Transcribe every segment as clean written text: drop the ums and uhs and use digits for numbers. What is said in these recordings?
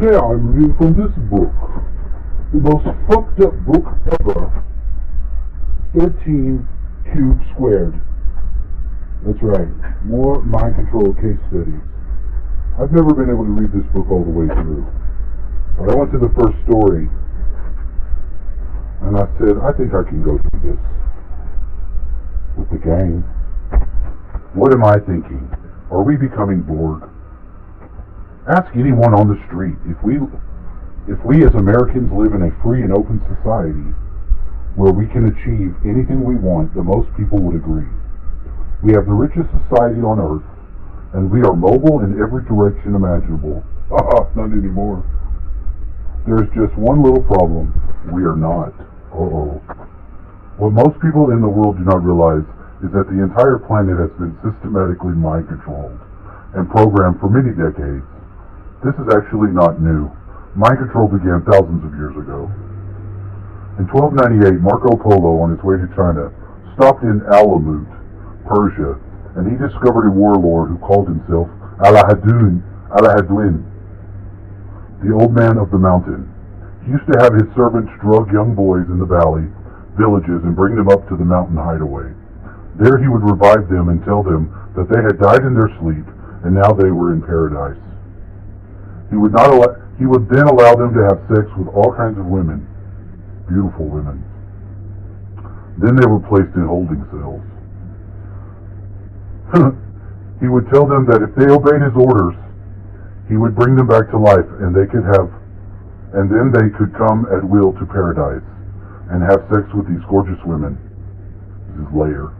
Today I'm reading from this book, the most fucked up book ever, 13 Cube Squared. That's right, more mind control case studies. I've never been able to read this book all the way through, but I went to the first story, and I said, I think I can go through this with the gang. What am I thinking? Are we becoming bored? Ask anyone on the street. If we as Americans live in a free and open society where we can achieve anything we want, then most people would agree. We have the richest society on earth, and we are mobile in every direction imaginable. Not anymore. There's just one little problem. We are not. What most people in the world do not realize is that the entire planet has been systematically mind-controlled and programmed for many decades. This is actually not new. Mind control began thousands of years ago. In 1298, Marco Polo, on his way to China, stopped in Alamut, Persia, and he discovered a warlord who called himself Alahadun, the old man of the mountain. He used to have his servants drug young boys in the valley, villages, and bring them up to the mountain hideaway. There he would revive them and tell them that they had died in their sleep, and now they were in paradise. He would then allow them to have sex with all kinds of women, beautiful women. Then they were placed in holding cells. He would tell them that if they obeyed his orders, he would bring them back to life, and then they could come at will to paradise and have sex with these gorgeous women. This is layer.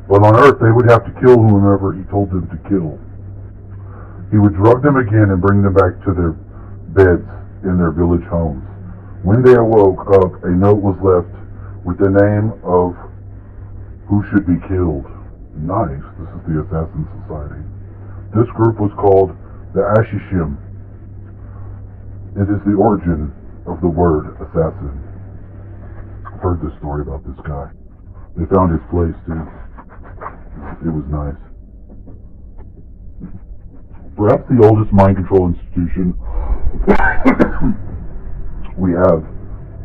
But on earth, they would have to kill whomever he told them to kill. He would drug them again and bring them back to their beds in their village homes. When they awoke up, a note was left with the name of who should be killed. Nice. This is the Assassin Society. This group was called the Ashishim. It is the origin of the word assassin. I've heard this story about this guy. They found his place too. It was nice. Perhaps the oldest mind control institution we have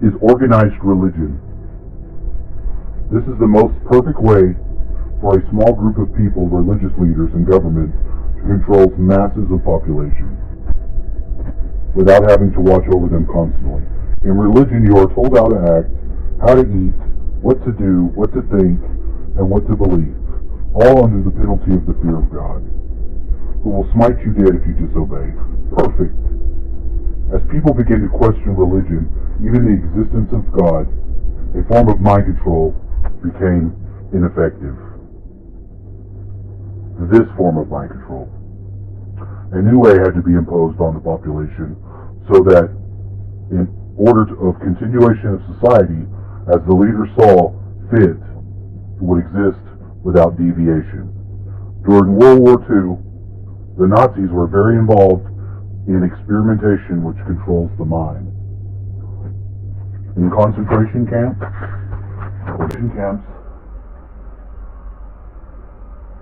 is organized religion. This is the most perfect way for a small group of people, religious leaders, and governments to control masses of population without having to watch over them constantly. In religion, you are told how to act, how to eat, what to do, what to think, and what to believe, all under the penalty of the fear of God, who will smite you dead if you disobey. Perfect. As people begin to question religion, even the existence of God, a form of mind control became ineffective. This form of mind control. A new way had to be imposed on the population so that in order of continuation of society, as the leader saw fit, would exist without deviation. During World War II, the Nazis were very involved in experimentation which controls the mind. In concentration camps,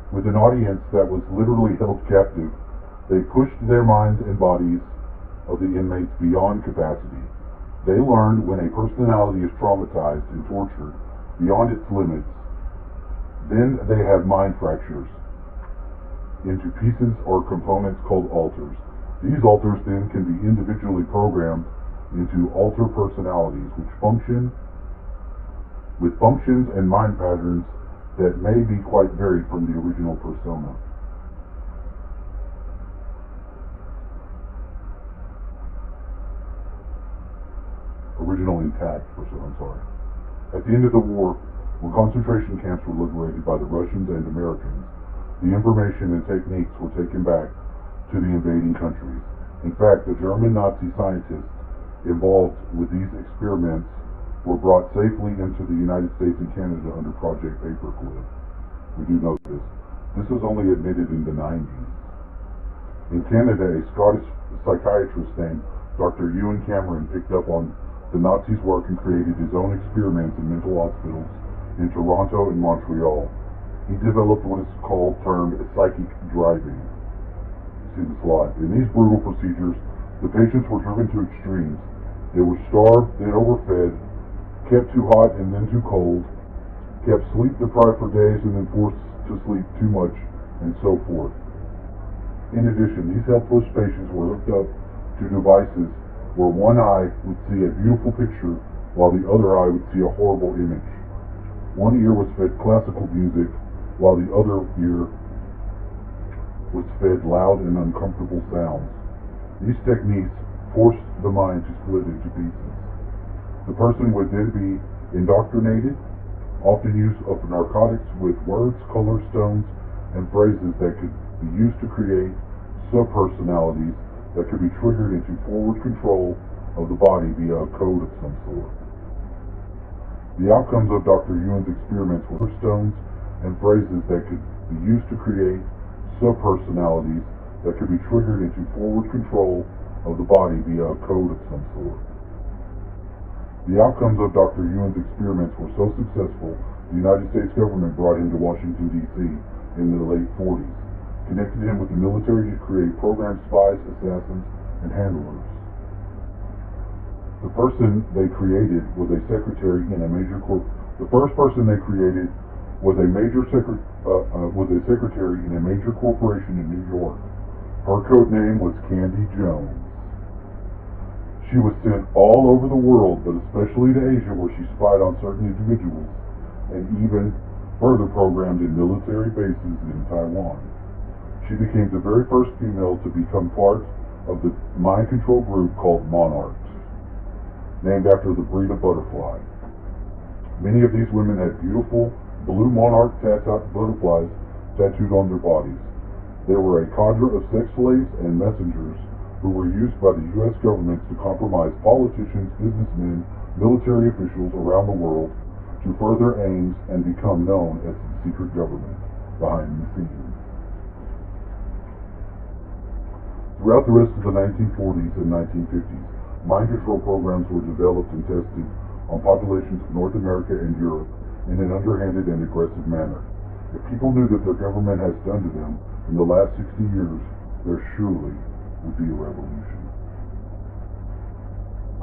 with an audience that was literally held captive, they pushed their minds and bodies of the inmates beyond capacity. They learned when a personality is traumatized and tortured beyond its limits, then they have mind fractures into pieces or components called alters. These alters then can be individually programmed into alter personalities which function with functions and mind patterns that may be quite varied from the original persona. At the end of the war, when concentration camps were liberated by the Russians and Americans, the information and techniques were taken back to the invading countries. In fact, the German Nazi scientists involved with these experiments were brought safely into the United States and Canada under Project Paperclip. We do know this. This was only admitted in the 90s. In Canada, a Scottish psychiatrist named Dr. Ewan Cameron picked up on the Nazis' work and created his own experiments in mental hospitals in Toronto and Montreal. He developed what is termed psychic driving. You see this a lot. In these brutal procedures, The patients were driven to extremes. They were starved, then overfed, kept too hot and then too cold, kept sleep deprived for days and then forced to sleep too much, and so forth. In addition, these helpless patients were hooked up to devices where one eye would see a beautiful picture while the other eye would see a horrible image. One ear was fed classical music while the other ear was fed loud and uncomfortable sounds. These techniques forced the mind to split into pieces. The person would then be indoctrinated, often use of narcotics with words, colors, tones, and phrases that could be used to create subpersonalities that could be triggered into forward control of the body via a code of some sort. The outcomes of Dr. Ewan's experiments were tones and phrases that could be used to create subpersonalities that could be triggered into forward control of the body via a code of some sort. The outcomes of Dr. Ewan's experiments were so successful, the United States government brought him to Washington, D.C. in the late 40s, connected him with the military to create programmed spies, assassins, and handlers. The person they created was a secretary in a major The first person they created was a secretary in a major corporation in New York. Her code name was Candy Jones. She was sent all over the world, but especially to Asia, where she spied on certain individuals, and even further programmed in military bases in Taiwan. She became the very first female to become part of the mind control group called Monarchs, named after the breed of butterfly. Many of these women had beautiful blue monarch butterflies tattooed on their bodies. They were a cadre of sex slaves and messengers who were used by the U.S. government to compromise politicians, businessmen, military officials around the world to further aims and become known as the secret government behind the scenes. Throughout the rest of the 1940s and 1950s, mind control programs were developed and tested on populations of North America and Europe in an underhanded and aggressive manner. If people knew that their government has done to them in the last 60 years, there surely would be a revolution.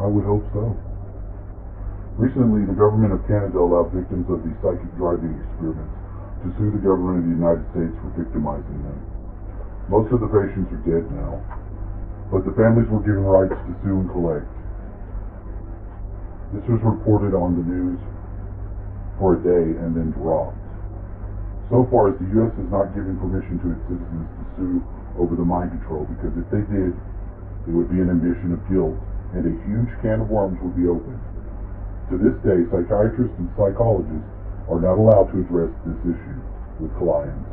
I would hope so. Recently, the government of Canada allowed victims of the psychic driving experiments to sue the government of the United States for victimizing them. Most of the patients are dead now, but the families were given rights to sue and collect. This was reported on the news for a day and then dropped. So far, as the U.S. has not given permission to its citizens to sue over the mind control, because if they did, it would be an admission of guilt, and a huge can of worms would be opened. To this day, psychiatrists and psychologists are not allowed to address this issue with clients.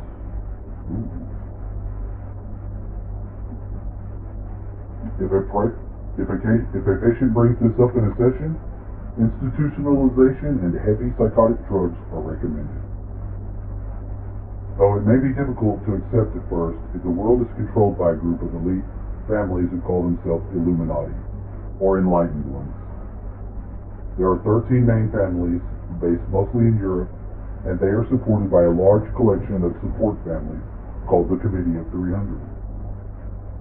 If a patient brings this up in a session, institutionalization and heavy psychotic drugs are recommended. Though it may be difficult to accept at first, if the world is controlled by a group of elite families who call themselves Illuminati, or Enlightened Ones. There are 13 main families, based mostly in Europe, and they are supported by a large collection of support families called the Committee of 300.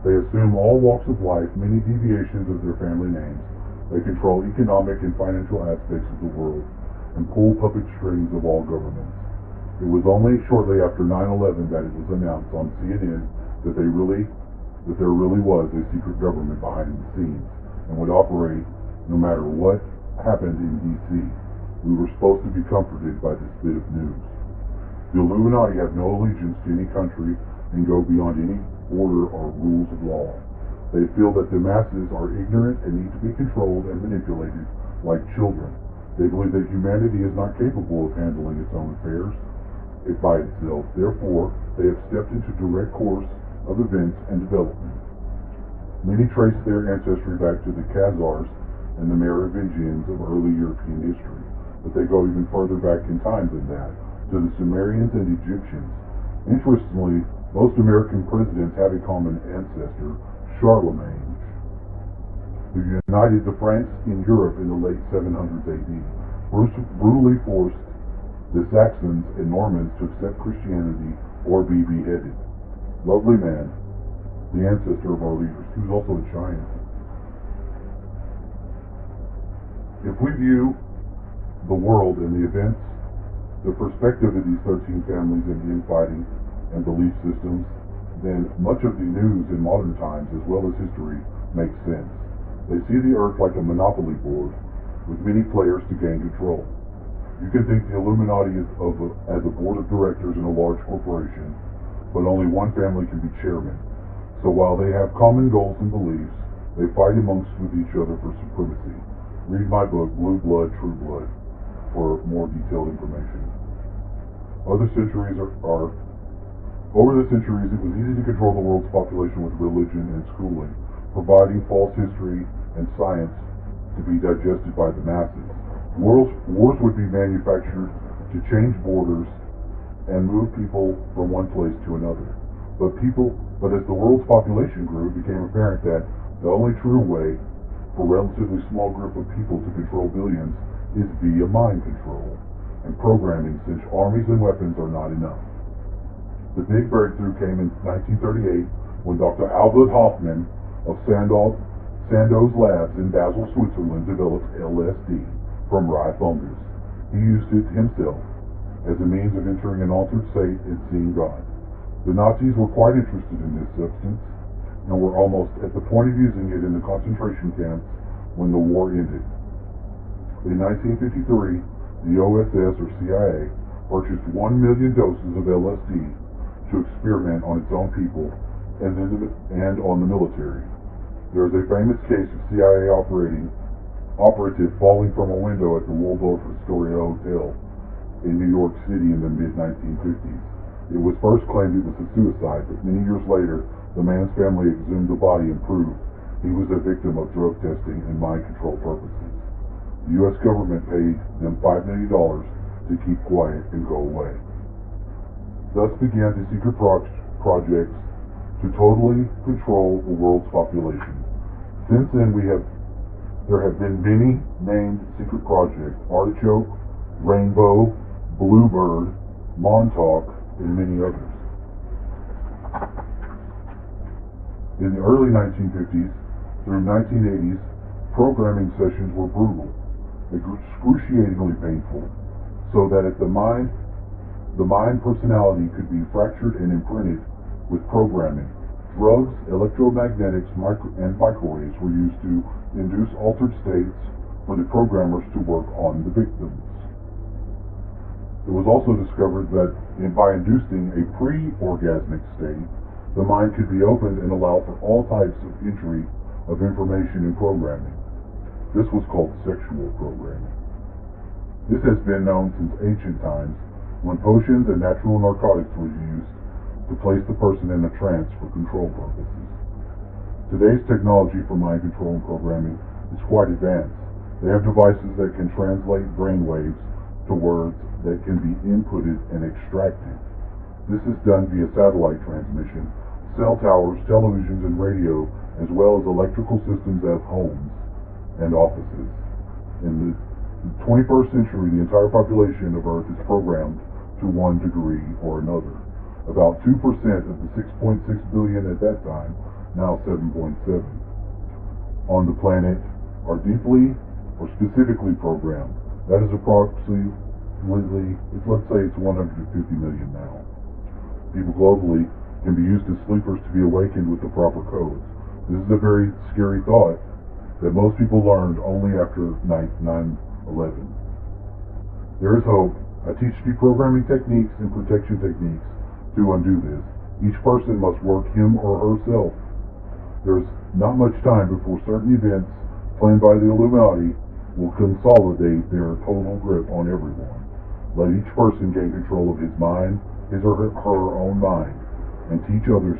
They assume all walks of life, many deviations of their family names. They control economic and financial aspects of the world, and pull puppet strings of all governments. It was only shortly after 9/11 that it was announced on CNN that there really was a secret government behind the scenes and would operate no matter what happened in D.C. We were supposed to be comforted by this bit of news. The Illuminati have no allegiance to any country and go beyond any order or rules of law. They feel that the masses are ignorant and need to be controlled and manipulated like children. They believe that humanity is not capable of handling its own affairs by itself. Therefore, they have stepped into direct course of events and development. Many trace their ancestry back to the Khazars and the Merovingians of early European history, but they go even further back in time than that, to the Sumerians and Egyptians. Interestingly, most American presidents have a common ancestor, Charlemagne, who united the Franks in Europe in the late 700s AD. Bruce brutally forced the Saxons and Normans to accept Christianity or be beheaded. Lovely man, the ancestor of our leaders. He was also a giant. If we view the world and the events, the perspective of these 13 families and infighting and belief systems, then much of the news in modern times, as well as history, makes sense. They see the earth like a monopoly board with many players to gain control. You can think the Illuminati as a board of directors in a large corporation, but only one family can be chairman. So while they have common goals and beliefs, they fight amongst with each other for supremacy. Read my book, Blue Blood, True Blood, for more detailed information. Over the centuries, it was easy to control the world's population with religion and schooling, providing false history and science to be digested by the masses. Wars would be manufactured to change borders and move people from one place to another. But as the world's population grew, it became apparent that the only true way for a relatively small group of people to control billions is via mind control and programming, since armies and weapons are not enough. The big breakthrough came in 1938 when Dr. Albert Hofmann of Sandoz Labs in Basel, Switzerland, developed LSD from rye fungus. He used it himself as a means of entering an altered state and seeing God. The Nazis were quite interested in this substance and were almost at the point of using it in the concentration camps when the war ended. In 1953, the OSS or CIA purchased 1 million doses of LSD to experiment on its own people and on the military. There is a famous case of CIA operative falling from a window at the Waldorf Astoria Hotel in New York City in the mid-1950s. It was first claimed it was a suicide, but many years later, the man's family exhumed the body and proved he was a victim of drug testing and mind control purposes. The U.S. government paid them $5 million to keep quiet and go away. Thus began the secret projects to totally control the world's population. Since then, there have been many named secret projects: Artichoke, Rainbow, Bluebird, Montauk, and many others. In the early 1950s through 1980s, programming sessions were brutal, excruciatingly painful, so that the mind personality could be fractured and imprinted with programming. Drugs, electromagnetics, and microwaves were used to induce altered states for the programmers to work on the victims. It was also discovered that by inducing a pre-orgasmic state, the mind could be opened and allow for all types of entry of information in programming. This was called sexual programming. This has been known since ancient times, when potions and natural narcotics were used to place the person in a trance for control purposes. Today's technology for mind control and programming is quite advanced. They have devices that can translate brain waves to words that can be inputted and extracted. This is done via satellite transmission, cell towers, televisions, and radio, as well as electrical systems at homes and offices. In the 21st century, the entire population of Earth is programmed to one degree or another. About 2% of the 6.6 billion at that time, now 7.7, on the planet are deeply or specifically programmed. That is approximately, let's say it's 150 million now. People globally can be used as sleepers to be awakened with the proper codes. This is a very scary thought that most people learned only after 9/11. There is hope. I teach deprogramming techniques and protection techniques to undo this. Each person must work him or herself. There's not much time before certain events planned by the Illuminati will consolidate their total grip on everyone. Let each person gain control of his mind, his or her own mind, and teach others